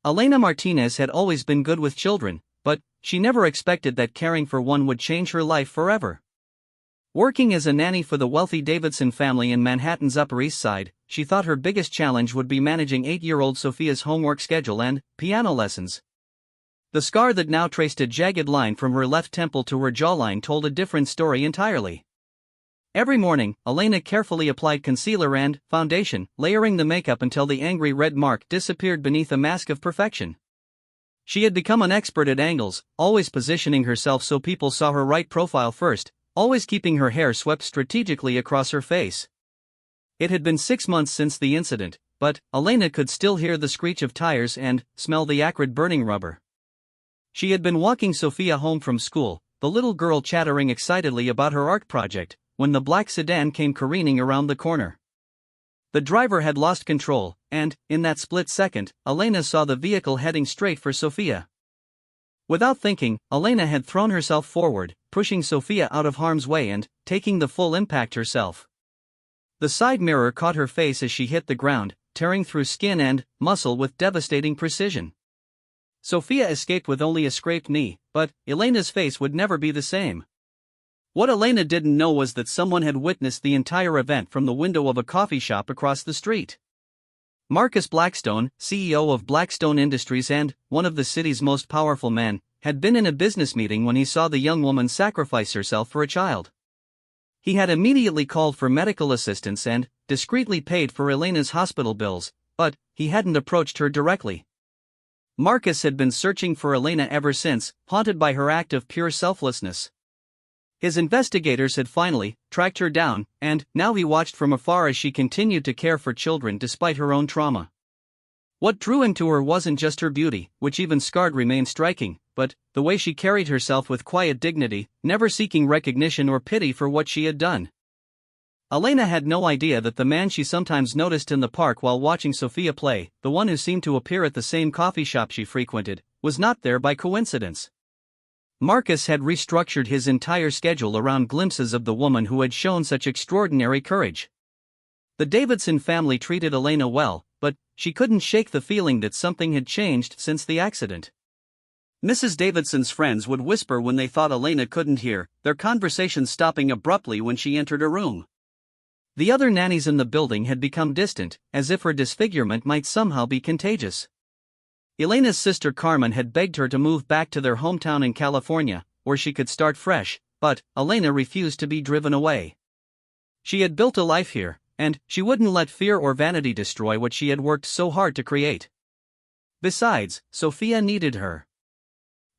Elena Martinez had always been good with children, but she never expected that caring for one would change her life forever. Working as a nanny for the wealthy Davidson family in Manhattan's Upper East Side, she thought her biggest challenge would be managing 8-year-old Sophia's homework schedule and piano lessons. The scar that now traced a jagged line from her left temple to her jawline told a different story entirely. Every morning, Elena carefully applied concealer and foundation, layering the makeup until the angry red mark disappeared beneath a mask of perfection. She had become an expert at angles, always positioning herself so people saw her right profile first, always keeping her hair swept strategically across her face. It had been 6 months since the incident, but Elena could still hear the screech of tires and smell the acrid burning rubber. She had been walking Sophia home from school, the little girl chattering excitedly about her art project, when the black sedan came careening around the corner. The driver had lost control, and, in that split second, Elena saw the vehicle heading straight for Sophia. Without thinking, Elena had thrown herself forward, pushing Sophia out of harm's way and taking the full impact herself. The side mirror caught her face as she hit the ground, tearing through skin and muscle with devastating precision. Sophia escaped with only a scraped knee, but Elena's face would never be the same. What Elena didn't know was that someone had witnessed the entire event from the window of a coffee shop across the street. Marcus Blackstone, CEO of Blackstone Industries and one of the city's most powerful men, had been in a business meeting when he saw the young woman sacrifice herself for a child. He had immediately called for medical assistance and discreetly paid for Elena's hospital bills, but he hadn't approached her directly. Marcus had been searching for Elena ever since, haunted by her act of pure selflessness. His investigators had finally tracked her down, and now he watched from afar as she continued to care for children despite her own trauma. What drew him to her wasn't just her beauty, which even scarred remained striking, but the way she carried herself with quiet dignity, never seeking recognition or pity for what she had done. Elena had no idea that the man she sometimes noticed in the park while watching Sophia play, the one who seemed to appear at the same coffee shop she frequented, was not there by coincidence. Marcus had restructured his entire schedule around glimpses of the woman who had shown such extraordinary courage. The Davidson family treated Elena well, but she couldn't shake the feeling that something had changed since the accident. Mrs. Davidson's friends would whisper when they thought Elena couldn't hear, their conversations stopping abruptly when she entered a room. The other nannies in the building had become distant, as if her disfigurement might somehow be contagious. Elena's sister Carmen had begged her to move back to their hometown in California, where she could start fresh, but Elena refused to be driven away. She had built a life here, and she wouldn't let fear or vanity destroy what she had worked so hard to create. Besides, Sophia needed her.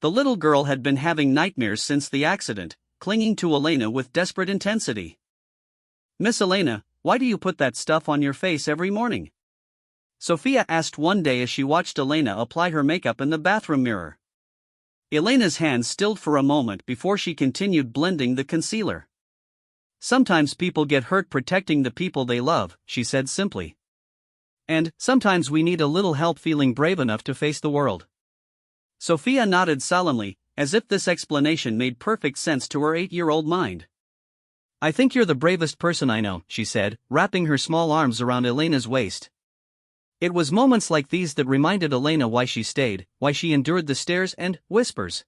The little girl had been having nightmares since the accident, clinging to Elena with desperate intensity. "Miss Elena, why do you put that stuff on your face every morning?" Sophia asked one day as she watched Elena apply her makeup in the bathroom mirror. Elena's hands stilled for a moment before she continued blending the concealer. "Sometimes people get hurt protecting the people they love," she said simply. "And sometimes we need a little help feeling brave enough to face the world." Sophia nodded solemnly, as if this explanation made perfect sense to her 8-year-old mind. "I think you're the bravest person I know," she said, wrapping her small arms around Elena's waist. It was moments like these that reminded Elena why she stayed, why she endured the stares and whispers.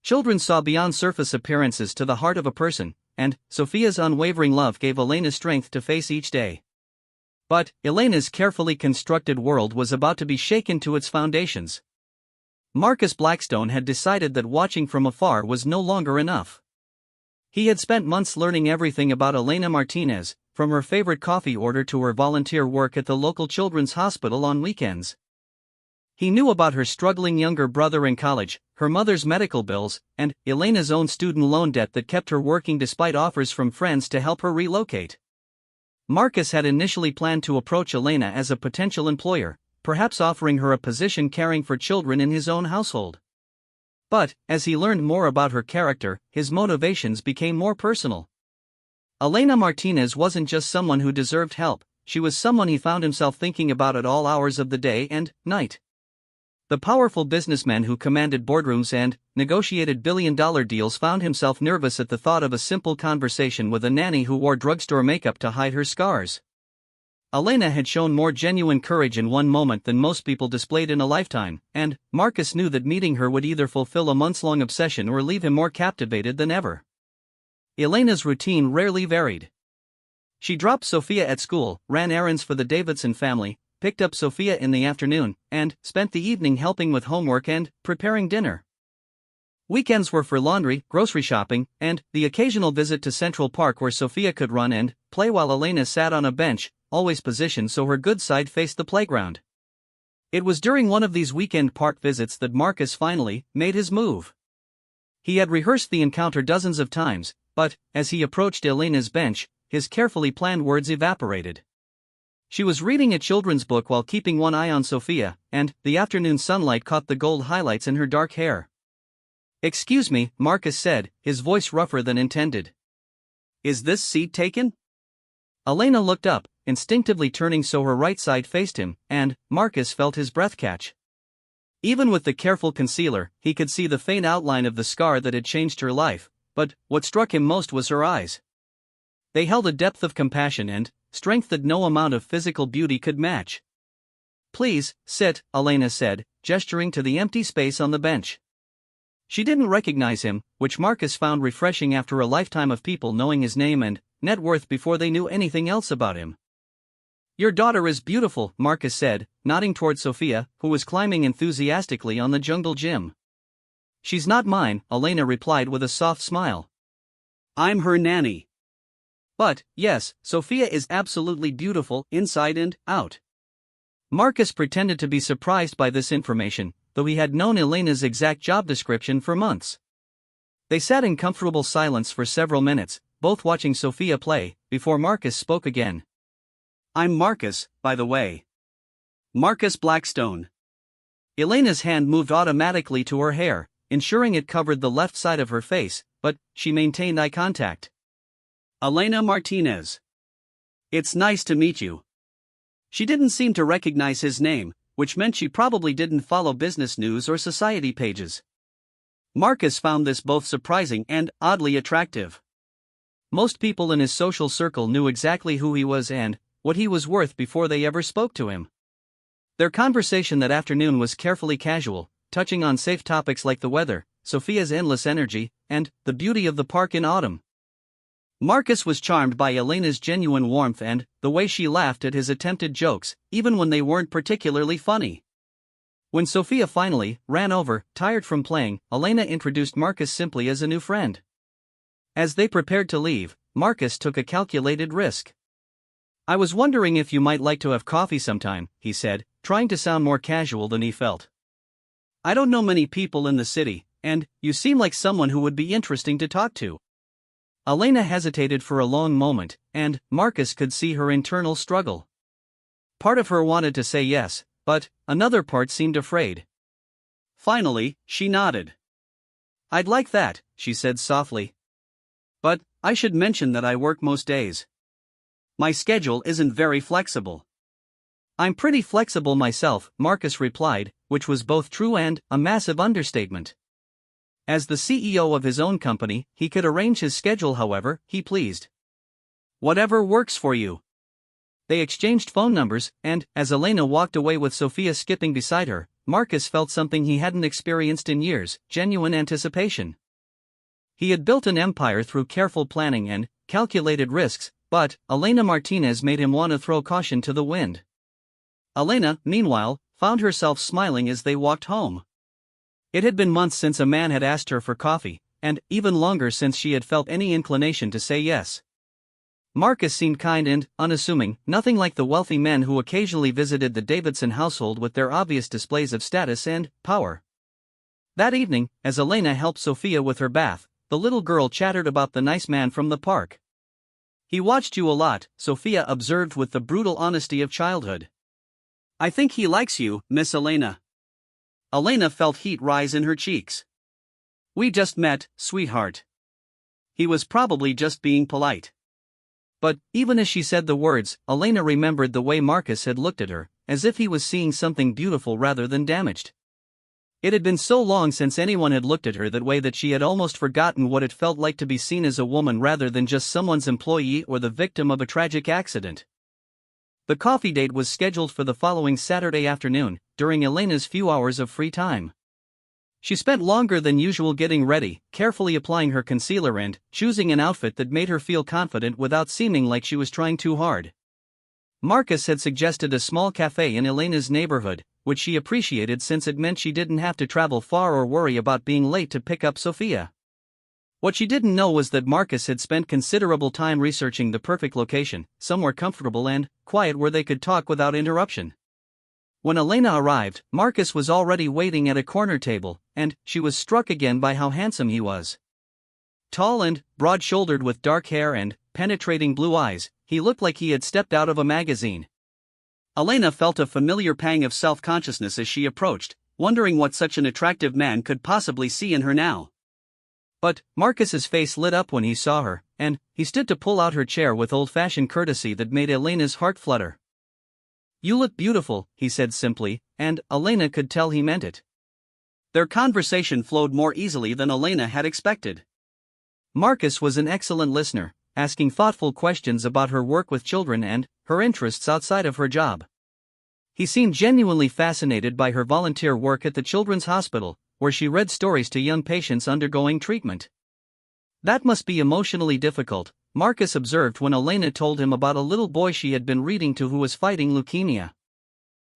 Children saw beyond surface appearances to the heart of a person, and Sophia's unwavering love gave Elena strength to face each day. But Elena's carefully constructed world was about to be shaken to its foundations. Marcus Blackstone had decided that watching from afar was no longer enough. He had spent months learning everything about Elena Martinez, from her favorite coffee order to her volunteer work at the local children's hospital on weekends. He knew about her struggling younger brother in college, her mother's medical bills, and Elena's own student loan debt that kept her working despite offers from friends to help her relocate. Marcus had initially planned to approach Elena as a potential employer, perhaps offering her a position caring for children in his own household. But, as he learned more about her character, his motivations became more personal. Elena Martinez wasn't just someone who deserved help, she was someone he found himself thinking about at all hours of the day and night. The powerful businessman who commanded boardrooms and negotiated billion-dollar deals found himself nervous at the thought of a simple conversation with a nanny who wore drugstore makeup to hide her scars. Elena had shown more genuine courage in one moment than most people displayed in a lifetime, and Marcus knew that meeting her would either fulfill a months-long obsession or leave him more captivated than ever. Elena's routine rarely varied. She dropped Sophia at school, ran errands for the Davidson family, picked up Sophia in the afternoon, and spent the evening helping with homework and preparing dinner. Weekends were for laundry, grocery shopping, and the occasional visit to Central Park where Sophia could run and play while Elena sat on a bench, always positioned so her good side faced the playground. It was during one of these weekend park visits that Marcus finally made his move. He had rehearsed the encounter dozens of times, but, as he approached Elena's bench, his carefully planned words evaporated. She was reading a children's book while keeping one eye on Sophia, and the afternoon sunlight caught the gold highlights in her dark hair. "Excuse me," Marcus said, his voice rougher than intended. "Is this seat taken?" Elena looked up, instinctively turning so her right side faced him, and Marcus felt his breath catch. Even with the careful concealer, he could see the faint outline of the scar that had changed her life, but what struck him most was her eyes. They held a depth of compassion and strength that no amount of physical beauty could match. "Please, sit," Elena said, gesturing to the empty space on the bench. She didn't recognize him, which Marcus found refreshing after a lifetime of people knowing his name and net worth before they knew anything else about him. "Your daughter is beautiful," Marcus said, nodding toward Sophia, who was climbing enthusiastically on the jungle gym. "She's not mine," Elena replied with a soft smile. "I'm her nanny." "But, yes, Sophia is absolutely beautiful, inside and out." Marcus pretended to be surprised by this information, though he had known Elena's exact job description for months. They sat in comfortable silence for several minutes, both watching Sophia play, before Marcus spoke again. "I'm Marcus, by the way. Marcus Blackstone." Elena's hand moved automatically to her hair, ensuring it covered the left side of her face, but she maintained eye contact. "Elena Martinez. It's nice to meet you." She didn't seem to recognize his name, which meant she probably didn't follow business news or society pages. Marcus found this both surprising and oddly attractive. Most people in his social circle knew exactly who he was and what he was worth before they ever spoke to him. Their conversation that afternoon was carefully casual, touching on safe topics like the weather, Sophia's endless energy, and the beauty of the park in autumn. Marcus was charmed by Elena's genuine warmth and the way she laughed at his attempted jokes, even when they weren't particularly funny. When Sophia finally ran over, tired from playing, Elena introduced Marcus simply as a new friend. As they prepared to leave, Marcus took a calculated risk. "I was wondering if you might like to have coffee sometime," he said, trying to sound more casual than he felt. "I don't know many people in the city, and you seem like someone who would be interesting to talk to." Elena hesitated for a long moment, and Marcus could see her internal struggle. Part of her wanted to say yes, but another part seemed afraid. Finally, she nodded. "I'd like that," she said softly. "But I should mention that I work most days. My schedule isn't very flexible." "I'm pretty flexible myself," Marcus replied, which was both true and a massive understatement. As the CEO of his own company, he could arrange his schedule however he pleased. "Whatever works for you." They exchanged phone numbers, and as Elena walked away with Sophia skipping beside her, Marcus felt something he hadn't experienced in years: genuine anticipation. He had built an empire through careful planning and calculated risks, but Elena Martinez made him want to throw caution to the wind. Elena, meanwhile, found herself smiling as they walked home. It had been months since a man had asked her for coffee, and even longer since she had felt any inclination to say yes. Marcus seemed kind and unassuming, nothing like the wealthy men who occasionally visited the Davidson household with their obvious displays of status and power. That evening, as Elena helped Sophia with her bath, the little girl chattered about the nice man from the park. "He watched you a lot," Sophia observed with the brutal honesty of childhood. "I think he likes you, Miss Elena." Elena felt heat rise in her cheeks. "We just met, sweetheart." He was probably just being polite. But, even as she said the words, Elena remembered the way Marcus had looked at her, as if he was seeing something beautiful rather than damaged. It had been so long since anyone had looked at her that way that she had almost forgotten what it felt like to be seen as a woman rather than just someone's employee or the victim of a tragic accident. The coffee date was scheduled for the following Saturday afternoon, during Elena's few hours of free time. She spent longer than usual getting ready, carefully applying her concealer and choosing an outfit that made her feel confident without seeming like she was trying too hard. Marcus had suggested a small cafe in Elena's neighborhood, which she appreciated since it meant she didn't have to travel far or worry about being late to pick up Sophia. What she didn't know was that Marcus had spent considerable time researching the perfect location, somewhere comfortable and quiet where they could talk without interruption. When Elena arrived, Marcus was already waiting at a corner table, and she was struck again by how handsome he was. Tall and broad-shouldered with dark hair and penetrating blue eyes, he looked like he had stepped out of a magazine. Elena felt a familiar pang of self-consciousness as she approached, wondering what such an attractive man could possibly see in her now. But Marcus's face lit up when he saw her, and he stood to pull out her chair with old-fashioned courtesy that made Elena's heart flutter. "You look beautiful," he said simply, and Elena could tell he meant it. Their conversation flowed more easily than Elena had expected. Marcus was an excellent listener, asking thoughtful questions about her work with children and her interests outside of her job. He seemed genuinely fascinated by her volunteer work at the Children's Hospital, where she read stories to young patients undergoing treatment. That must be emotionally difficult, Marcus observed when Elena told him about a little boy she had been reading to who was fighting leukemia.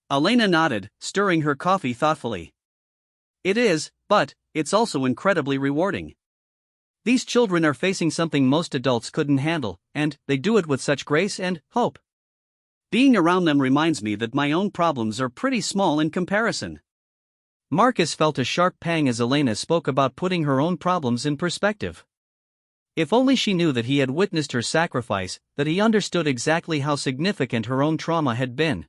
Elena nodded, stirring her coffee thoughtfully. "It is, but it's also incredibly rewarding. These children are facing something most adults couldn't handle, and they do it with such grace and hope. Being around them reminds me that my own problems are pretty small in comparison." Marcus felt a sharp pang as Elena spoke about putting her own problems in perspective. If only she knew that he had witnessed her sacrifice, that he understood exactly how significant her own trauma had been.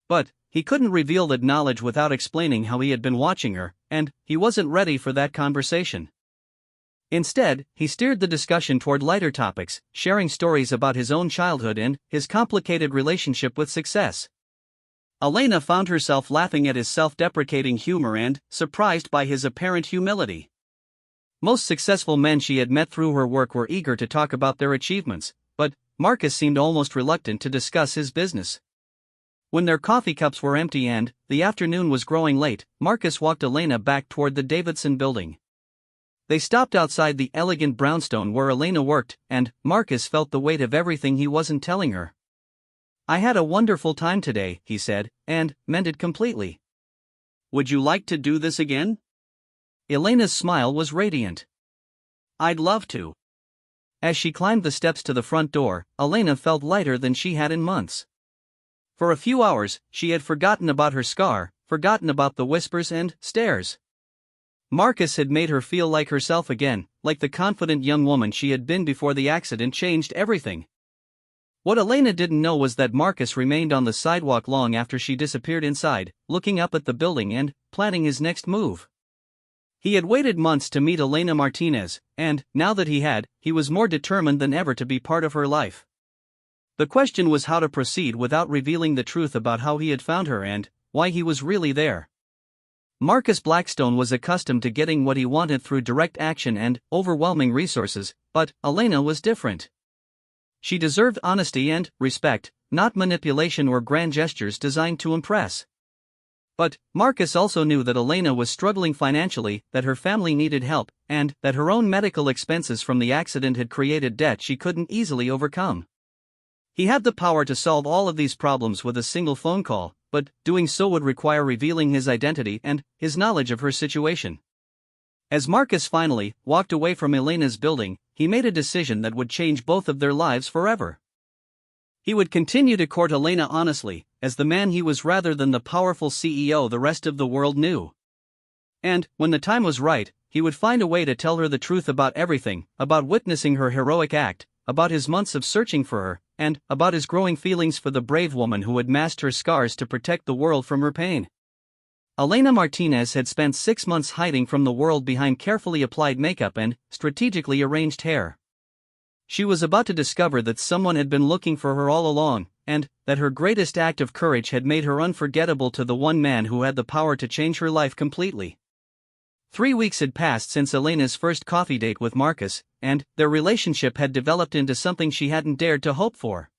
But he couldn't reveal that knowledge without explaining how he had been watching her, and he wasn't ready for that conversation. Instead, he steered the discussion toward lighter topics, sharing stories about his own childhood and his complicated relationship with success. Elena found herself laughing at his self-deprecating humor and surprised by his apparent humility. Most successful men she had met through her work were eager to talk about their achievements, but Marcus seemed almost reluctant to discuss his business. When their coffee cups were empty and the afternoon was growing late, Marcus walked Elena back toward the Davidson building. They stopped outside the elegant brownstone where Elena worked, and Marcus felt the weight of everything he wasn't telling her. "I had a wonderful time today," he said, and meant it completely. "Would you like to do this again?" Elena's smile was radiant. "I'd love to." As she climbed the steps to the front door, Elena felt lighter than she had in months. For a few hours, she had forgotten about her scar, forgotten about the whispers and stares. Marcus had made her feel like herself again, like the confident young woman she had been before the accident changed everything. What Elena didn't know was that Marcus remained on the sidewalk long after she disappeared inside, looking up at the building and planning his next move. He had waited months to meet Elena Martinez, and, now that he was more determined than ever to be part of her life. The question was how to proceed without revealing the truth about how he had found her and why he was really there. Marcus Blackstone was accustomed to getting what he wanted through direct action and overwhelming resources, but Elena was different. She deserved honesty and respect, not manipulation or grand gestures designed to impress. But Marcus also knew that Elena was struggling financially, that her family needed help, and that her own medical expenses from the accident had created debt she couldn't easily overcome. He had the power to solve all of these problems with a single phone call, but doing so would require revealing his identity and his knowledge of her situation. As Marcus finally walked away from Elena's building, he made a decision that would change both of their lives forever. He would continue to court Elena honestly, as the man he was rather than the powerful CEO the rest of the world knew. And, when the time was right, he would find a way to tell her the truth about everything, about witnessing her heroic act, about his months of searching for her, and about his growing feelings for the brave woman who had masked her scars to protect the world from her pain. Elena Martinez had spent 6 months hiding from the world behind carefully applied makeup and strategically arranged hair. She was about to discover that someone had been looking for her all along, and that her greatest act of courage had made her unforgettable to the one man who had the power to change her life completely. 3 weeks had passed since Elena's first coffee date with Marcus, and their relationship had developed into something she hadn't dared to hope for.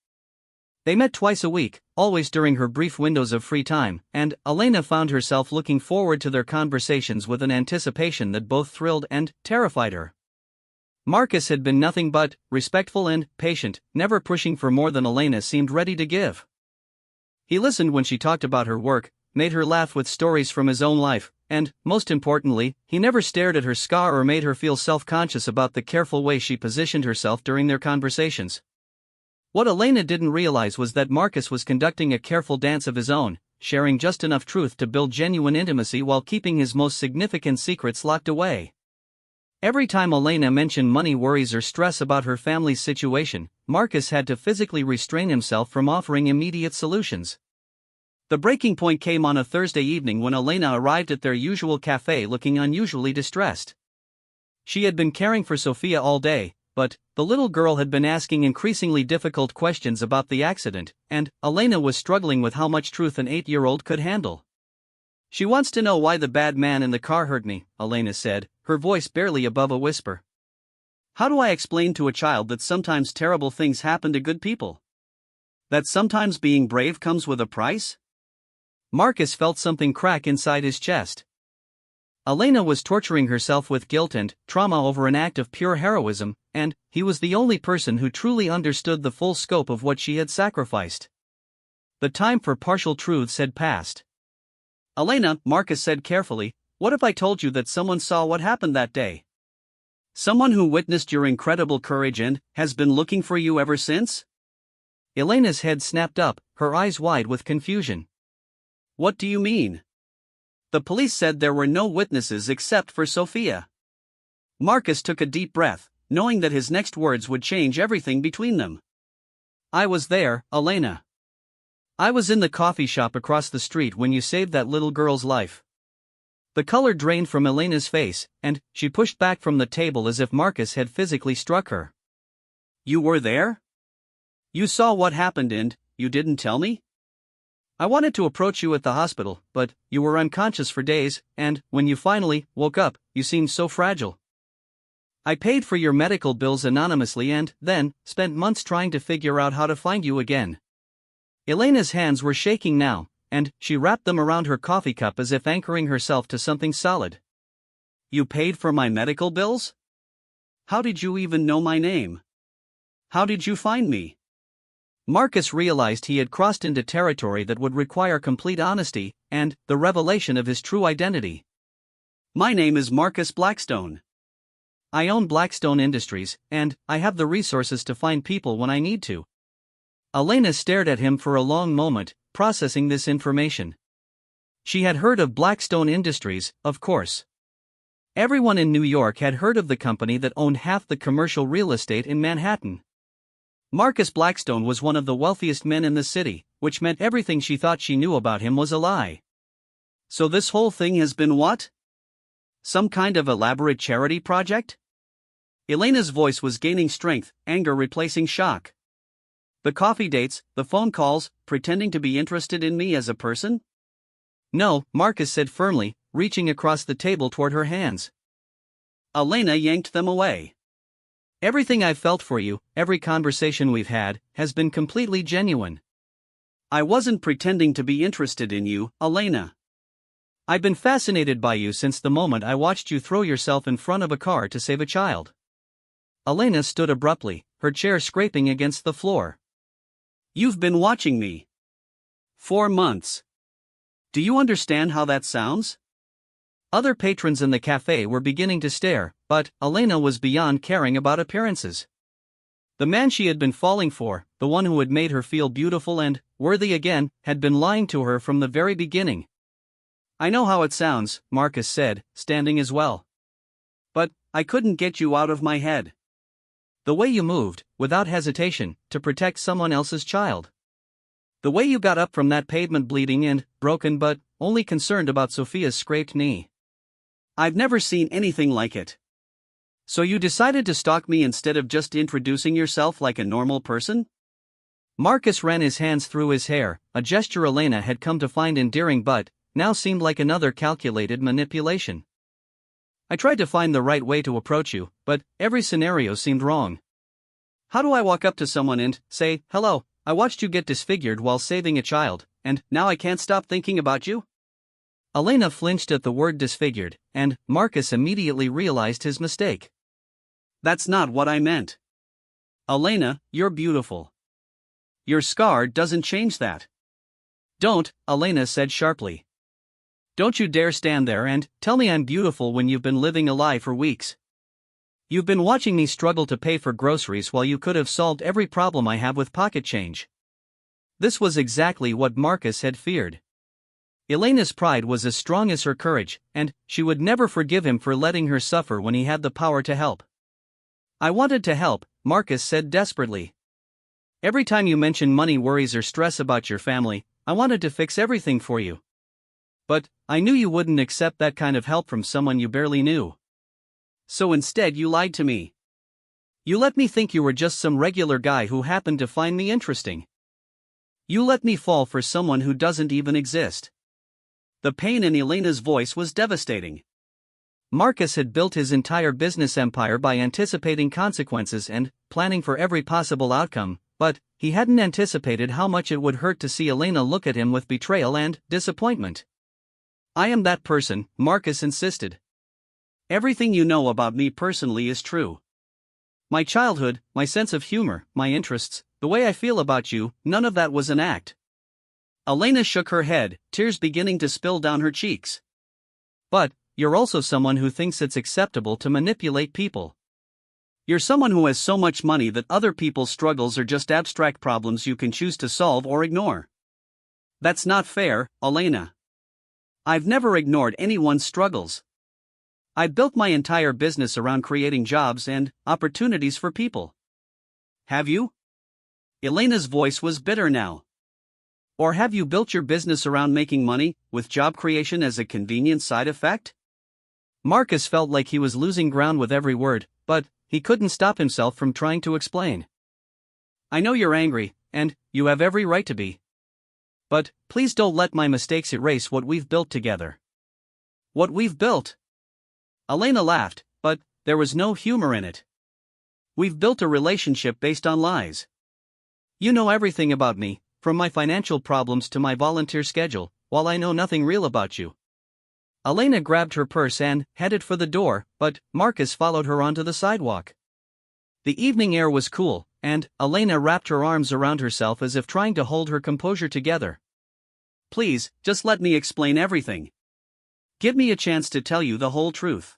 They met twice a week, always during her brief windows of free time, and Elena found herself looking forward to their conversations with an anticipation that both thrilled and terrified her. Marcus had been nothing but respectful and patient, never pushing for more than Elena seemed ready to give. He listened when she talked about her work, made her laugh with stories from his own life, and, most importantly, he never stared at her scar or made her feel self-conscious about the careful way she positioned herself during their conversations. What Elena didn't realize was that Marcus was conducting a careful dance of his own, sharing just enough truth to build genuine intimacy while keeping his most significant secrets locked away. Every time Elena mentioned money worries or stress about her family's situation, Marcus had to physically restrain himself from offering immediate solutions. The breaking point came on a Thursday evening when Elena arrived at their usual cafe looking unusually distressed. She had been caring for Sophia all day, but the little girl had been asking increasingly difficult questions about the accident, and Elena was struggling with how much truth an 8-year-old could handle. "She wants to know why the bad man in the car hurt me," Elena said, her voice barely above a whisper. "How do I explain to a child that sometimes terrible things happen to good people? That sometimes being brave comes with a price?" Marcus felt something crack inside his chest. Elena was torturing herself with guilt and trauma over an act of pure heroism, and he was the only person who truly understood the full scope of what she had sacrificed. The time for partial truths had passed. "Elena," Marcus said carefully, "what if I told you that someone saw what happened that day? Someone who witnessed your incredible courage and has been looking for you ever since?" Elena's head snapped up, her eyes wide with confusion. "What do you mean?" "The police said there were no witnesses except for Sophia." Marcus took a deep breath, knowing that his next words would change everything between them. "I was there, Elena. I was in the coffee shop across the street when you saved that little girl's life." The color drained from Elena's face, and she pushed back from the table as if Marcus had physically struck her. "You were there? You saw what happened and you didn't tell me?" "I wanted to approach you at the hospital, but you were unconscious for days, and when you finally woke up, you seemed so fragile. I paid for your medical bills anonymously and then spent months trying to figure out how to find you again." Elena's hands were shaking now, and she wrapped them around her coffee cup as if anchoring herself to something solid. "You paid for my medical bills? How did you even know my name? How did you find me?" Marcus realized he had crossed into territory that would require complete honesty and the revelation of his true identity. "My name is Marcus Blackstone. I own Blackstone Industries, and I have the resources to find people when I need to." Elena stared at him for a long moment, processing this information. She had heard of Blackstone Industries, of course. Everyone in New York had heard of the company that owned half the commercial real estate in Manhattan. Marcus Blackstone was one of the wealthiest men in the city, which meant everything she thought she knew about him was a lie. "So this whole thing has been what? Some kind of elaborate charity project?" Elena's voice was gaining strength, anger replacing shock. "The coffee dates, the phone calls, pretending to be interested in me as a person?" "No," Marcus said firmly, reaching across the table toward her hands. Elena yanked them away. "Everything I've felt for you, every conversation we've had, has been completely genuine. I wasn't pretending to be interested in you, Elena. I've been fascinated by you since the moment I watched you throw yourself in front of a car to save a child." Elena stood abruptly, her chair scraping against the floor. "You've been watching me. 4 months. Do you understand how that sounds?" Other patrons in the cafe were beginning to stare, but Elena was beyond caring about appearances. The man she had been falling for, the one who had made her feel beautiful and worthy again, had been lying to her from the very beginning. "I know how it sounds," Marcus said, standing as well. "But I couldn't get you out of my head. The way you moved, without hesitation, to protect someone else's child. The way you got up from that pavement bleeding and broken but only concerned about Sophia's scraped knee. I've never seen anything like it. So you decided to stalk me instead of just introducing yourself like a normal person?" Marcus ran his hands through his hair, a gesture Elena had come to find endearing but now seemed like another calculated manipulation. "I tried to find the right way to approach you, but every scenario seemed wrong. How do I walk up to someone and say, 'Hello, I watched you get disfigured while saving a child, and now I can't stop thinking about you? Elena flinched at the word disfigured, and Marcus immediately realized his mistake. That's not what I meant. Elena, you're beautiful. Your scar doesn't change that. Don't, Elena said sharply. Don't you dare stand there and tell me I'm beautiful when you've been living a lie for weeks. You've been watching me struggle to pay for groceries while you could have solved every problem I have with pocket change. This was exactly what Marcus had feared. Elena's pride was as strong as her courage, and she would never forgive him for letting her suffer when he had the power to help. I wanted to help, Marcus said desperately. Every time you mention money worries or stress about your family, I wanted to fix everything for you. But I knew you wouldn't accept that kind of help from someone you barely knew. So instead you lied to me. You let me think you were just some regular guy who happened to find me interesting. You let me fall for someone who doesn't even exist. The pain in Elena's voice was devastating. Marcus had built his entire business empire by anticipating consequences and planning for every possible outcome, but he hadn't anticipated how much it would hurt to see Elena look at him with betrayal and disappointment. I am that person, Marcus insisted. Everything you know about me personally is true. My childhood, my sense of humor, my interests, the way I feel about you, none of that was an act. Elena shook her head, tears beginning to spill down her cheeks. But you're also someone who thinks it's acceptable to manipulate people. You're someone who has so much money that other people's struggles are just abstract problems you can choose to solve or ignore. That's not fair, Elena. I've never ignored anyone's struggles. I built my entire business around creating jobs and opportunities for people. Have you? Elena's voice was bitter now. Or have you built your business around making money, with job creation as a convenient side effect? Marcus felt like he was losing ground with every word, but he couldn't stop himself from trying to explain. I know you're angry, and you have every right to be. But please don't let my mistakes erase what we've built together. What we've built? Elena laughed, but there was no humor in it. We've built a relationship based on lies. You know everything about me, from my financial problems to my volunteer schedule, while I know nothing real about you. Elena grabbed her purse and headed for the door, but Marcus followed her onto the sidewalk. The evening air was cool, and Elena wrapped her arms around herself as if trying to hold her composure together. Please, just let me explain everything. Give me a chance to tell you the whole truth.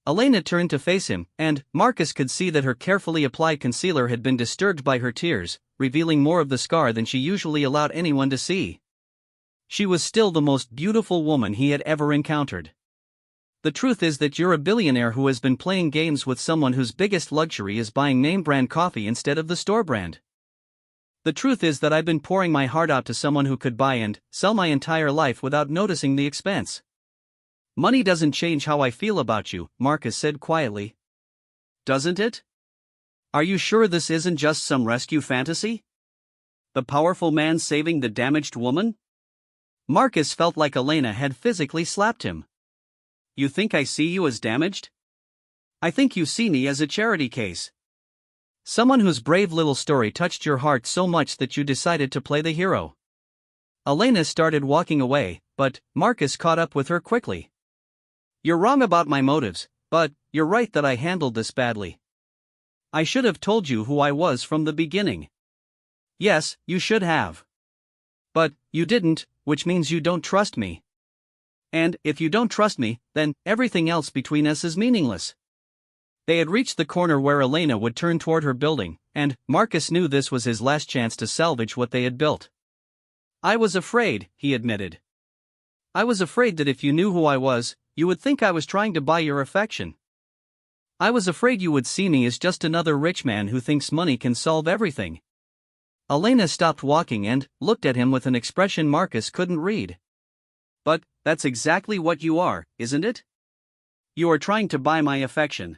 Elena turned to face him, and Marcus could see that her carefully applied concealer had been disturbed by her tears, revealing more of the scar than she usually allowed anyone to see. She was still the most beautiful woman he had ever encountered. The truth is that you're a billionaire who has been playing games with someone whose biggest luxury is buying name-brand coffee instead of the store brand. The truth is that I've been pouring my heart out to someone who could buy and sell my entire life without noticing the expense. Money doesn't change how I feel about you, Marcus said quietly. Doesn't it? Are you sure this isn't just some rescue fantasy? The powerful man saving the damaged woman? Marcus felt like Elena had physically slapped him. You think I see you as damaged? I think you see me as a charity case. Someone whose brave little story touched your heart so much that you decided to play the hero. Elena started walking away, but Marcus caught up with her quickly. You're wrong about my motives, but you're right that I handled this badly. I should have told you who I was from the beginning. Yes, you should have. But you didn't, which means you don't trust me. And if you don't trust me, then everything else between us is meaningless. They had reached the corner where Elena would turn toward her building, and Marcus knew this was his last chance to salvage what they had built. I was afraid, he admitted. I was afraid that if you knew who I was, you would think I was trying to buy your affection. I was afraid you would see me as just another rich man who thinks money can solve everything. Elena stopped walking and looked at him with an expression Marcus couldn't read. But that's exactly what you are, isn't it? You are trying to buy my affection.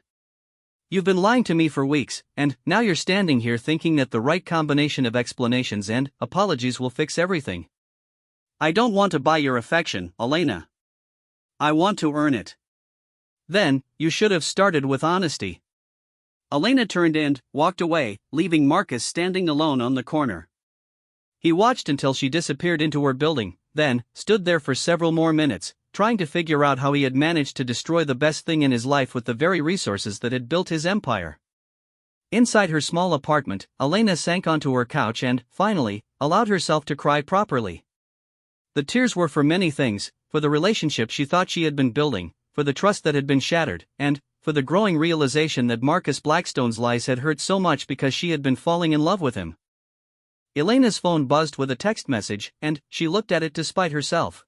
You've been lying to me for weeks, and now you're standing here thinking that the right combination of explanations and apologies will fix everything. I don't want to buy your affection, Elena. I want to earn it. Then, you should have started with honesty. Elena turned and walked away, leaving Marcus standing alone on the corner. He watched until she disappeared into her building, then stood there for several more minutes, trying to figure out how he had managed to destroy the best thing in his life with the very resources that had built his empire. Inside her small apartment, Elena sank onto her couch and, finally, allowed herself to cry properly. The tears were for many things: for the relationship she thought she had been building, for the trust that had been shattered, and for the growing realization that Marcus Blackstone's lies had hurt so much because she had been falling in love with him. Elena's phone buzzed with a text message, and she looked at it despite herself.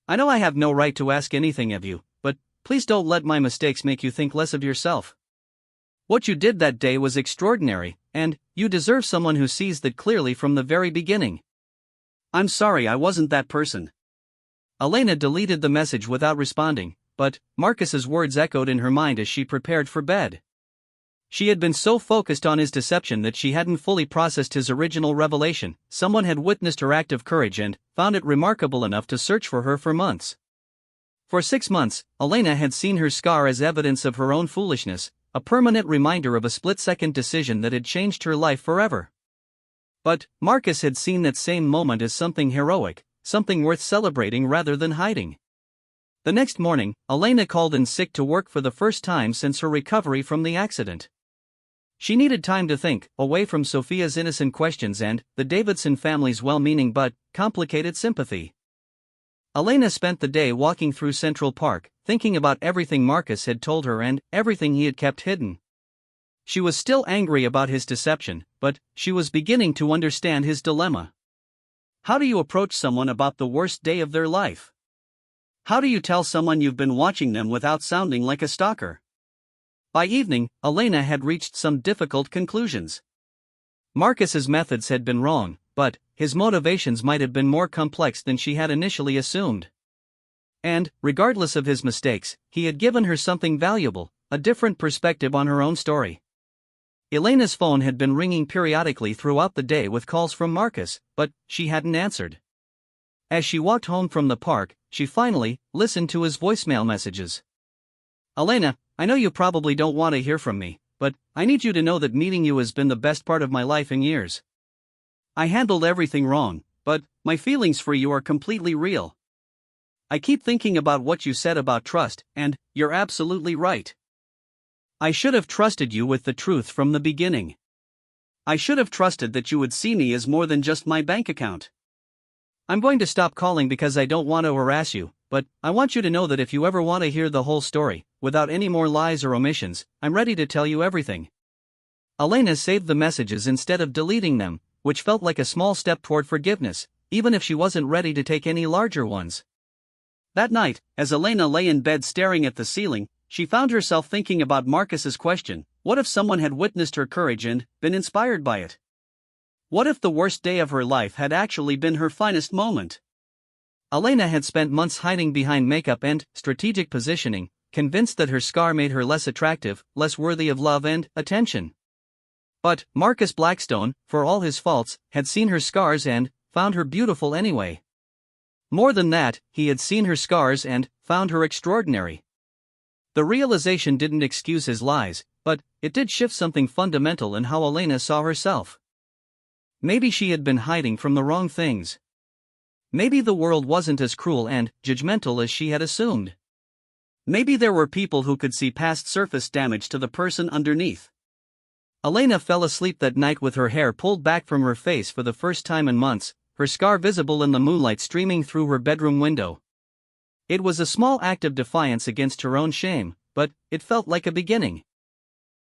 "I know I have no right to ask anything of you, but please don't let my mistakes make you think less of yourself. What you did that day was extraordinary, and you deserve someone who sees that clearly from the very beginning. I'm sorry I wasn't that person." Elena deleted the message without responding, but Marcus's words echoed in her mind as she prepared for bed. She had been so focused on his deception that she hadn't fully processed his original revelation. Someone had witnessed her act of courage and found it remarkable enough to search for her for months. For 6 months, Elena had seen her scar as evidence of her own foolishness, a permanent reminder of a split-second decision that had changed her life forever. But Marcus had seen that same moment as something heroic, something worth celebrating rather than hiding. The next morning, Elena called in sick to work for the first time since her recovery from the accident. She needed time to think, away from Sophia's innocent questions and the Davidson family's well-meaning but complicated sympathy. Elena spent the day walking through Central Park, thinking about everything Marcus had told her and everything he had kept hidden. She was still angry about his deception, but she was beginning to understand his dilemma. How do you approach someone about the worst day of their life? How do you tell someone you've been watching them without sounding like a stalker? By evening, Elena had reached some difficult conclusions. Marcus's methods had been wrong, but his motivations might have been more complex than she had initially assumed. And, regardless of his mistakes, he had given her something valuable, a different perspective on her own story. Elena's phone had been ringing periodically throughout the day with calls from Marcus, but she hadn't answered. As she walked home from the park, she finally listened to his voicemail messages. "Elena, I know you probably don't want to hear from me, but I need you to know that meeting you has been the best part of my life in years. I handled everything wrong, but my feelings for you are completely real. I keep thinking about what you said about trust, and you're absolutely right. I should have trusted you with the truth from the beginning. I should have trusted that you would see me as more than just my bank account. I'm going to stop calling because I don't want to harass you, but I want you to know that if you ever want to hear the whole story, without any more lies or omissions, I'm ready to tell you everything." Elena saved the messages instead of deleting them, which felt like a small step toward forgiveness, even if she wasn't ready to take any larger ones. That night, as Elena lay in bed staring at the ceiling, she found herself thinking about Marcus's question: what if someone had witnessed her courage and been inspired by it? What if the worst day of her life had actually been her finest moment? Elena had spent months hiding behind makeup and strategic positioning, convinced that her scar made her less attractive, less worthy of love and attention. But Marcus Blackstone, for all his faults, had seen her scars and found her beautiful anyway. More than that, he had seen her scars and found her extraordinary. The realization didn't excuse his lies, but it did shift something fundamental in how Elena saw herself. Maybe she had been hiding from the wrong things. Maybe the world wasn't as cruel and judgmental as she had assumed. Maybe there were people who could see past surface damage to the person underneath. Elena fell asleep that night with her hair pulled back from her face for the first time in months, her scar visible in the moonlight streaming through her bedroom window. It was a small act of defiance against her own shame, but it felt like a beginning.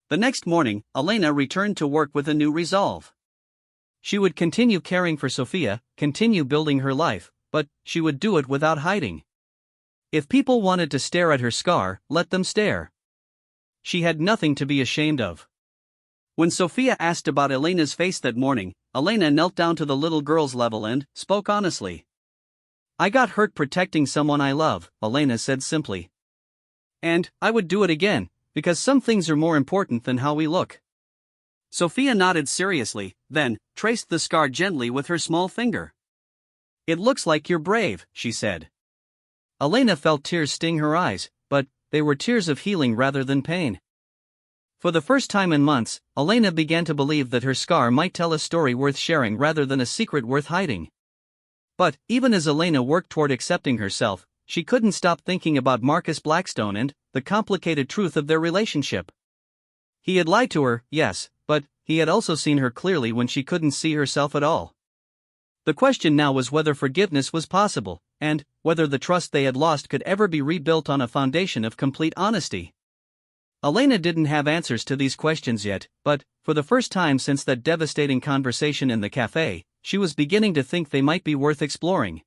The next morning, Elena returned to work with a new resolve. She would continue caring for Sophia, continue building her life, but she would do it without hiding. If people wanted to stare at her scar, let them stare. She had nothing to be ashamed of. When Sophia asked about Elena's face that morning, Elena knelt down to the little girl's level and spoke honestly. "I got hurt protecting someone I love," Elena said simply. "And I would do it again, because some things are more important than how we look." Sophia nodded seriously, then traced the scar gently with her small finger. "It looks like you're brave," she said. Elena felt tears sting her eyes, but they were tears of healing rather than pain. For the first time in months, Elena began to believe that her scar might tell a story worth sharing rather than a secret worth hiding. But, even as Elena worked toward accepting herself, she couldn't stop thinking about Marcus Blackstone and the complicated truth of their relationship. He had lied to her, yes, but he had also seen her clearly when she couldn't see herself at all. The question now was whether forgiveness was possible, and whether the trust they had lost could ever be rebuilt on a foundation of complete honesty. Elena didn't have answers to these questions yet, but, for the first time since that devastating conversation in the cafe, she was beginning to think they might be worth exploring.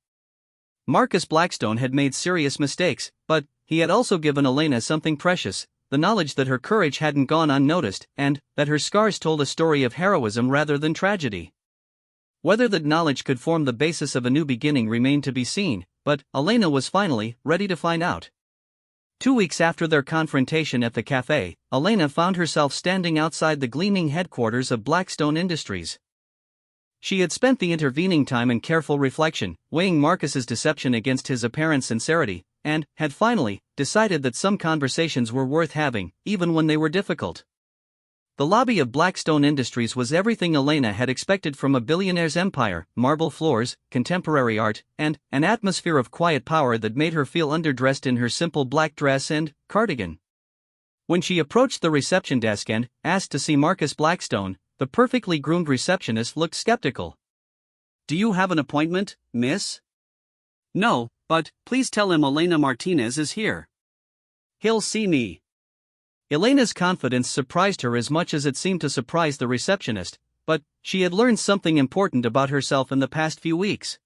Marcus Blackstone had made serious mistakes, but he had also given Elena something precious, the knowledge that her courage hadn't gone unnoticed, and that her scars told a story of heroism rather than tragedy. Whether that knowledge could form the basis of a new beginning remained to be seen, but Elena was finally ready to find out. 2 weeks after their confrontation at the cafe, Elena found herself standing outside the gleaming headquarters of Blackstone Industries. She had spent the intervening time in careful reflection, weighing Marcus's deception against his apparent sincerity, and had finally decided that some conversations were worth having, even when they were difficult. The lobby of Blackstone Industries was everything Elena had expected from a billionaire's empire: marble floors, contemporary art, and an atmosphere of quiet power that made her feel underdressed in her simple black dress and cardigan. When she approached the reception desk and asked to see Marcus Blackstone, the perfectly groomed receptionist looked skeptical. "Do you have an appointment, miss?" "No, but please tell him Elena Martinez is here. He'll see me." Elena's confidence surprised her as much as it seemed to surprise the receptionist, but she had learned something important about herself in the past few weeks.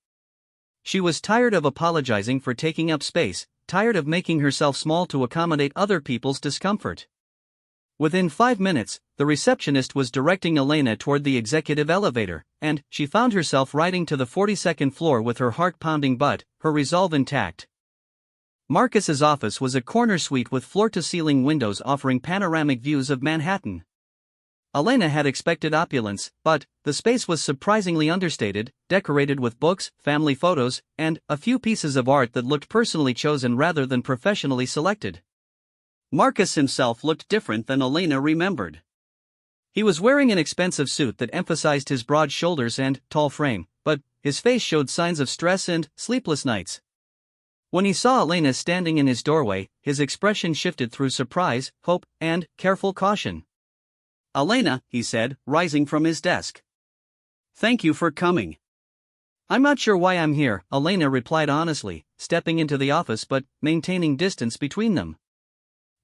She was tired of apologizing for taking up space, tired of making herself small to accommodate other people's discomfort. Within 5 minutes, the receptionist was directing Elena toward the executive elevator, and she found herself riding to the 42nd floor with her heart pounding but her resolve intact. Marcus's office was a corner suite with floor-to-ceiling windows offering panoramic views of Manhattan. Elena had expected opulence, but the space was surprisingly understated, decorated with books, family photos, and a few pieces of art that looked personally chosen rather than professionally selected. Marcus himself looked different than Elena remembered. He was wearing an expensive suit that emphasized his broad shoulders and tall frame, but his face showed signs of stress and sleepless nights. When he saw Elena standing in his doorway, his expression shifted through surprise, hope, and careful caution. "Elena," he said, rising from his desk. "Thank you for coming." "I'm not sure why I'm here," Elena replied honestly, stepping into the office but maintaining distance between them.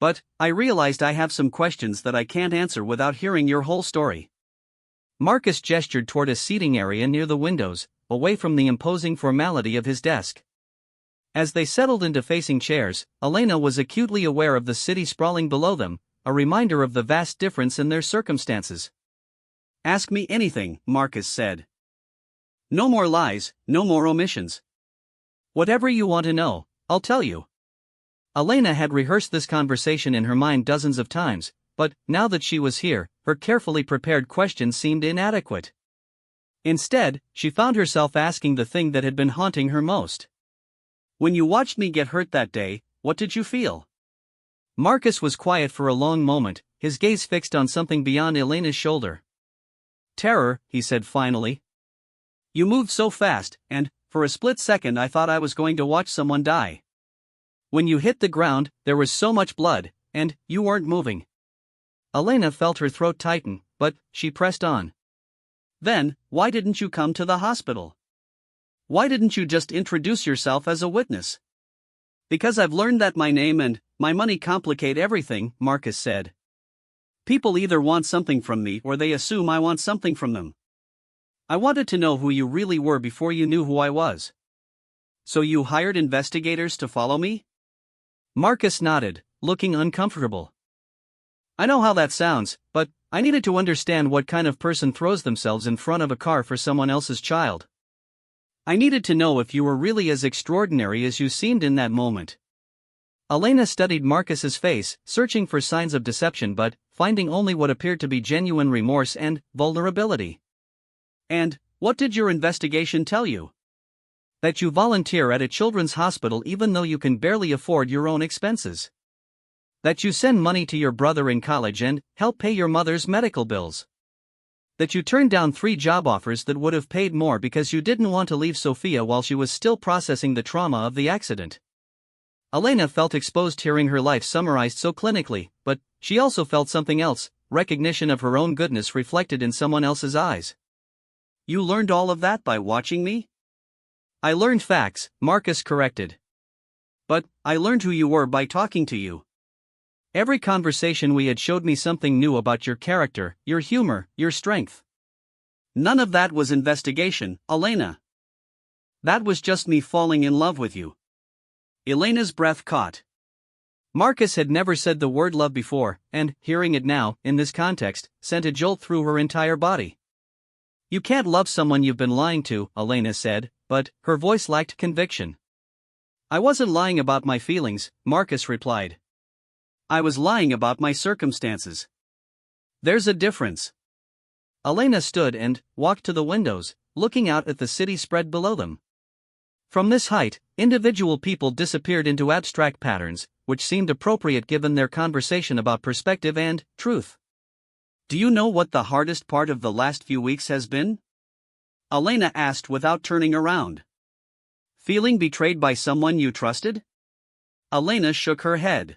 "But I realized I have some questions that I can't answer without hearing your whole story." Marcus gestured toward a seating area near the windows, away from the imposing formality of his desk. As they settled into facing chairs, Elena was acutely aware of the city sprawling below them, a reminder of the vast difference in their circumstances. "Ask me anything," Marcus said. "No more lies, no more omissions. Whatever you want to know, I'll tell you." Elena had rehearsed this conversation in her mind dozens of times, but now that she was here, her carefully prepared questions seemed inadequate. Instead, she found herself asking the thing that had been haunting her most. "When you watched me get hurt that day, what did you feel?" Marcus was quiet for a long moment, his gaze fixed on something beyond Elena's shoulder. "Terror," he said finally. "You moved so fast, and, for a split second I thought I was going to watch someone die. When you hit the ground, there was so much blood, and you weren't moving." Elena felt her throat tighten, but she pressed on. "Then, why didn't you come to the hospital? Why didn't you just introduce yourself as a witness?" "Because I've learned that my name and my money complicate everything," Marcus said. "People either want something from me or they assume I want something from them. I wanted to know who you really were before you knew who I was." "So you hired investigators to follow me?" Marcus nodded, looking uncomfortable. "I know how that sounds, but I needed to understand what kind of person throws themselves in front of a car for someone else's child. I needed to know if you were really as extraordinary as you seemed in that moment." Elena studied Marcus's face, searching for signs of deception but finding only what appeared to be genuine remorse and vulnerability. "And what did your investigation tell you?" "That you volunteer at a children's hospital even though you can barely afford your own expenses." That you send money to your brother in college and help pay your mother's medical bills. That you turned down 3 job offers that would have paid more because you didn't want to leave Sophia while she was still processing the trauma of the accident. Elena felt exposed hearing her life summarized so clinically, but she also felt something else, recognition of her own goodness reflected in someone else's eyes. You learned all of that by watching me? I learned facts, Marcus corrected. But I learned who you were by talking to you. Every conversation we had showed me something new about your character, your humor, your strength. None of that was investigation, Elena. That was just me falling in love with you. Elena's breath caught. Marcus had never said the word love before, and, hearing it now, in this context, sent a jolt through her entire body. You can't love someone you've been lying to, Elena said, but her voice lacked conviction. I wasn't lying about my feelings, Marcus replied. I was lying about my circumstances. There's a difference. Elena stood and walked to the windows, looking out at the city spread below them. From this height, individual people disappeared into abstract patterns, which seemed appropriate given their conversation about perspective and truth. Do you know what the hardest part of the last few weeks has been? Elena asked without turning around. Feeling betrayed by someone you trusted? Elena shook her head.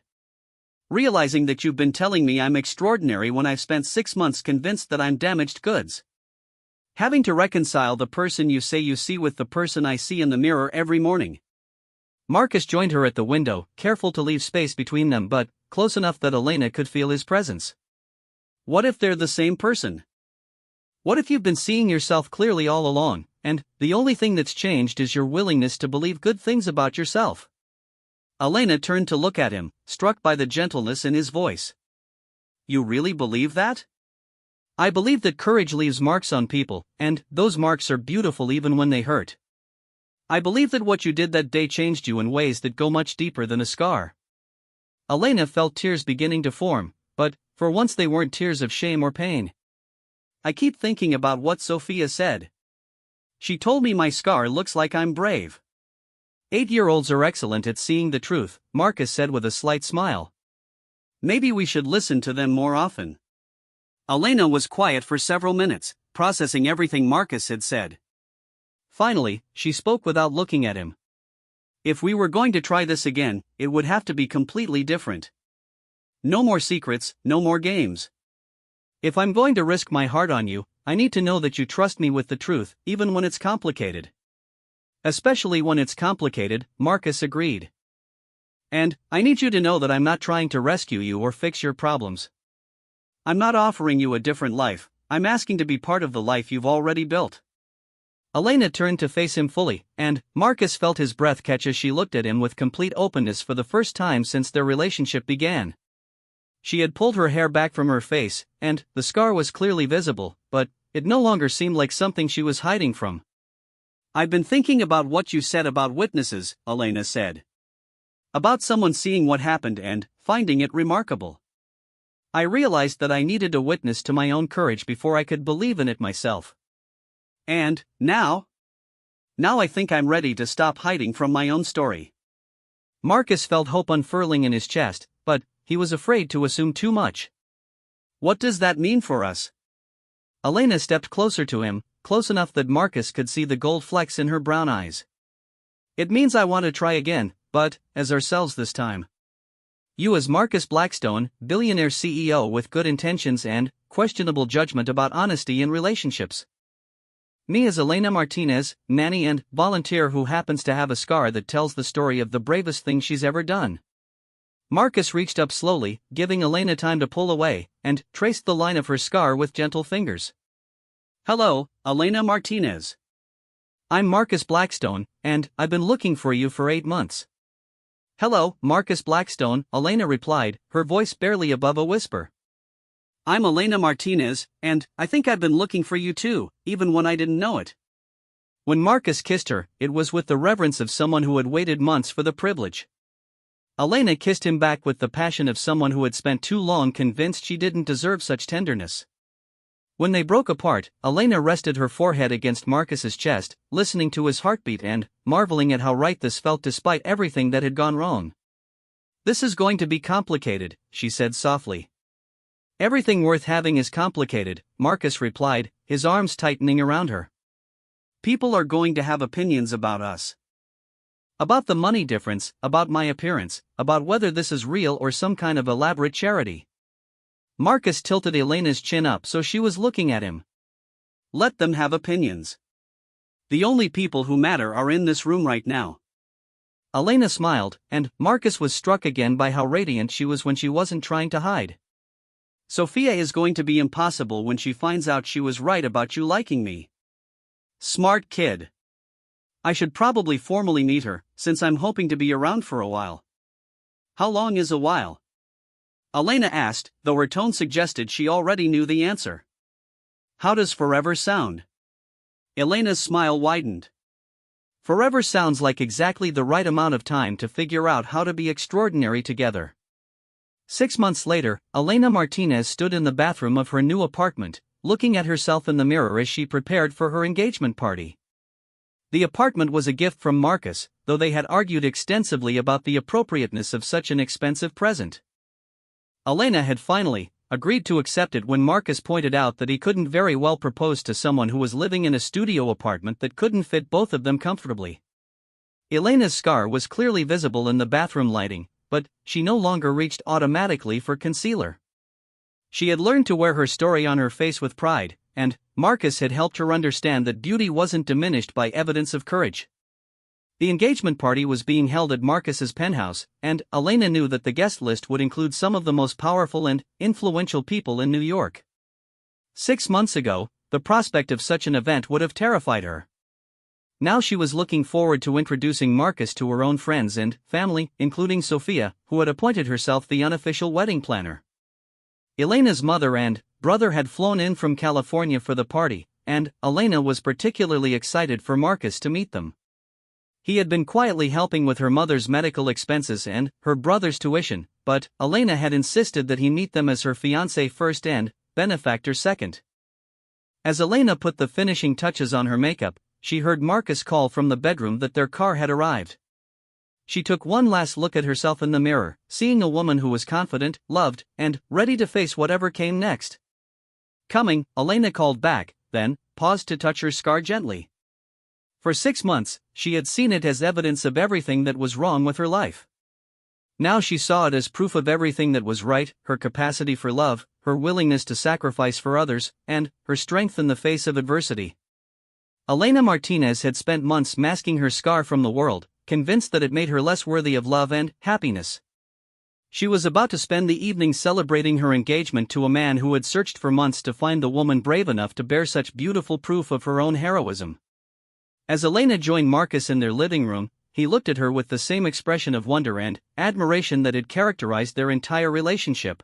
Realizing that you've been telling me I'm extraordinary when I've spent 6 months convinced that I'm damaged goods. Having to reconcile the person you say you see with the person I see in the mirror every morning. Marcus joined her at the window, careful to leave space between them but close enough that Elena could feel his presence. What if they're the same person? What if you've been seeing yourself clearly all along, and the only thing that's changed is your willingness to believe good things about yourself? Elena turned to look at him, struck by the gentleness in his voice. You really believe that? I believe that courage leaves marks on people, and those marks are beautiful even when they hurt. I believe that what you did that day changed you in ways that go much deeper than a scar. Elena felt tears beginning to form, but for once they weren't tears of shame or pain. I keep thinking about what Sophia said. She told me my scar looks like I'm brave. 8-year-olds are excellent at seeing the truth, Marcus said with a slight smile. Maybe we should listen to them more often. Elena was quiet for several minutes, processing everything Marcus had said. Finally, she spoke without looking at him. If we were going to try this again, it would have to be completely different. No more secrets, no more games. If I'm going to risk my heart on you, I need to know that you trust me with the truth, even when it's complicated. Especially when it's complicated, Marcus agreed. And I need you to know that I'm not trying to rescue you or fix your problems. I'm not offering you a different life, I'm asking to be part of the life you've already built. Elena turned to face him fully, and Marcus felt his breath catch as she looked at him with complete openness for the first time since their relationship began. She had pulled her hair back from her face, and the scar was clearly visible, but it no longer seemed like something she was hiding from. I've been thinking about what you said about witnesses, Elena said. About someone seeing what happened and finding it remarkable. I realized that I needed a witness to my own courage before I could believe in it myself. And, now I think I'm ready to stop hiding from my own story. Marcus felt hope unfurling in his chest, but he was afraid to assume too much. What does that mean for us? Elena stepped closer to him, close enough that Marcus could see the gold flecks in her brown eyes. It means I want to try again, but as ourselves this time. You as Marcus Blackstone, billionaire CEO with good intentions and questionable judgment about honesty in relationships. Me as Elena Martinez, nanny and volunteer who happens to have a scar that tells the story of the bravest thing she's ever done. Marcus reached up slowly, giving Elena time to pull away, and traced the line of her scar with gentle fingers. Hello, Elena Martinez. I'm Marcus Blackstone, and I've been looking for you for 8 months. Hello, Marcus Blackstone, Elena replied, her voice barely above a whisper. I'm Elena Martinez, and I think I've been looking for you too, even when I didn't know it. When Marcus kissed her, it was with the reverence of someone who had waited months for the privilege. Elena kissed him back with the passion of someone who had spent too long convinced she didn't deserve such tenderness. When they broke apart, Elena rested her forehead against Marcus's chest, listening to his heartbeat and marveling at how right this felt despite everything that had gone wrong. This is going to be complicated, she said softly. Everything worth having is complicated, Marcus replied, his arms tightening around her. People are going to have opinions about us. About the money difference, about my appearance, about whether this is real or some kind of elaborate charity. Marcus tilted Elena's chin up so she was looking at him. Let them have opinions. The only people who matter are in this room right now. Elena smiled, and Marcus was struck again by how radiant she was when she wasn't trying to hide. Sophia is going to be impossible when she finds out she was right about you liking me. Smart kid. I should probably formally meet her, since I'm hoping to be around for a while. How long is a while? Elena asked, though her tone suggested she already knew the answer. How does forever sound? Elena's smile widened. Forever sounds like exactly the right amount of time to figure out how to be extraordinary together. 6 months later, Elena Martinez stood in the bathroom of her new apartment, looking at herself in the mirror as she prepared for her engagement party. The apartment was a gift from Marcus, though they had argued extensively about the appropriateness of such an expensive present. Elena had finally agreed to accept it when Marcus pointed out that he couldn't very well propose to someone who was living in a studio apartment that couldn't fit both of them comfortably. Elena's scar was clearly visible in the bathroom lighting, but she no longer reached automatically for concealer. She had learned to wear her story on her face with pride, and Marcus had helped her understand that beauty wasn't diminished by evidence of courage. The engagement party was being held at Marcus's penthouse, and Elena knew that the guest list would include some of the most powerful and influential people in New York. 6 months ago, the prospect of such an event would have terrified her. Now she was looking forward to introducing Marcus to her own friends and family, including Sophia, who had appointed herself the unofficial wedding planner. Elena's mother and brother had flown in from California for the party, and Elena was particularly excited for Marcus to meet them. He had been quietly helping with her mother's medical expenses and her brother's tuition, but Elena had insisted that he meet them as her fiancé first and benefactor second. As Elena put the finishing touches on her makeup, she heard Marcus call from the bedroom that their car had arrived. She took one last look at herself in the mirror, seeing a woman who was confident, loved, and ready to face whatever came next. Coming, Elena called back, then paused to touch her scar gently. For 6 months, she had seen it as evidence of everything that was wrong with her life. Now she saw it as proof of everything that was right, her capacity for love, her willingness to sacrifice for others, and her strength in the face of adversity. Elena Martinez had spent months masking her scar from the world, convinced that it made her less worthy of love and happiness. She was about to spend the evening celebrating her engagement to a man who had searched for months to find the woman brave enough to bear such beautiful proof of her own heroism. As Elena joined Marcus in their living room, he looked at her with the same expression of wonder and admiration that had characterized their entire relationship.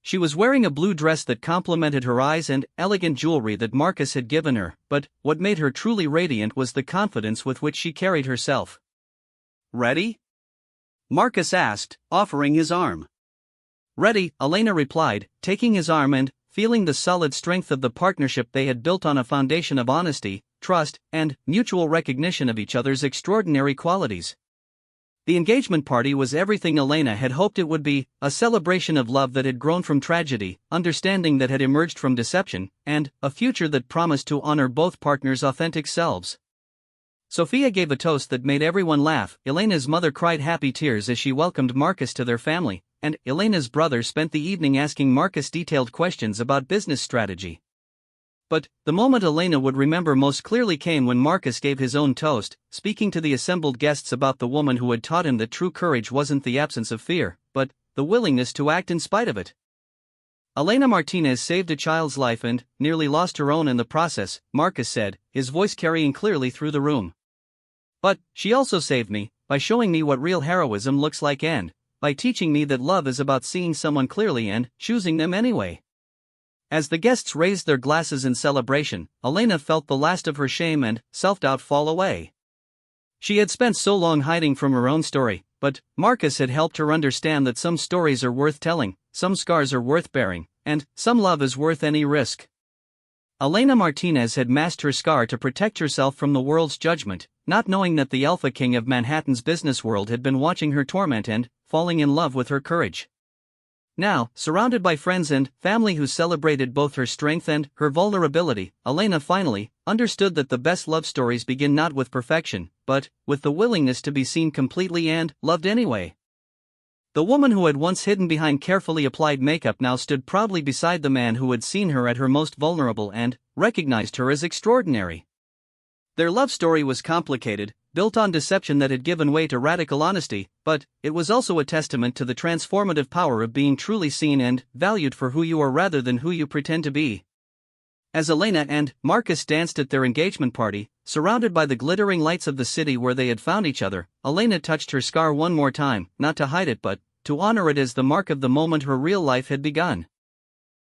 She was wearing a blue dress that complemented her eyes and elegant jewelry that Marcus had given her, but what made her truly radiant was the confidence with which she carried herself. "Ready?" Marcus asked, offering his arm. "Ready," Elena replied, taking his arm and feeling the solid strength of the partnership they had built on a foundation of honesty, trust, and mutual recognition of each other's extraordinary qualities. The engagement party was everything Elena had hoped it would be, a celebration of love that had grown from tragedy, understanding that had emerged from deception, and a future that promised to honor both partners' authentic selves. Sophia gave a toast that made everyone laugh. Elena's mother cried happy tears as she welcomed Marcus to their family, and Elena's brother spent the evening asking Marcus detailed questions about business strategy. But the moment Elena would remember most clearly came when Marcus gave his own toast, speaking to the assembled guests about the woman who had taught him that true courage wasn't the absence of fear, but the willingness to act in spite of it. Elena Martinez saved a child's life and nearly lost her own in the process, Marcus said, his voice carrying clearly through the room. But she also saved me, by showing me what real heroism looks like and by teaching me that love is about seeing someone clearly and choosing them anyway. As the guests raised their glasses in celebration, Elena felt the last of her shame and self-doubt fall away. She had spent so long hiding from her own story, but Marcus had helped her understand that some stories are worth telling, some scars are worth bearing, and some love is worth any risk. Elena Martinez had masked her scar to protect herself from the world's judgment, not knowing that the Alpha King of Manhattan's business world had been watching her torment and falling in love with her courage. Now, surrounded by friends and family who celebrated both her strength and her vulnerability, Elena finally understood that the best love stories begin not with perfection, but with the willingness to be seen completely and loved anyway. The woman who had once hidden behind carefully applied makeup now stood proudly beside the man who had seen her at her most vulnerable and recognized her as extraordinary. Their love story was complicated, built on deception that had given way to radical honesty, but it was also a testament to the transformative power of being truly seen and valued for who you are rather than who you pretend to be. As Elena and Marcus danced at their engagement party, surrounded by the glittering lights of the city where they had found each other, Elena touched her scar one more time, not to hide it but to honor it as the mark of the moment her real life had begun.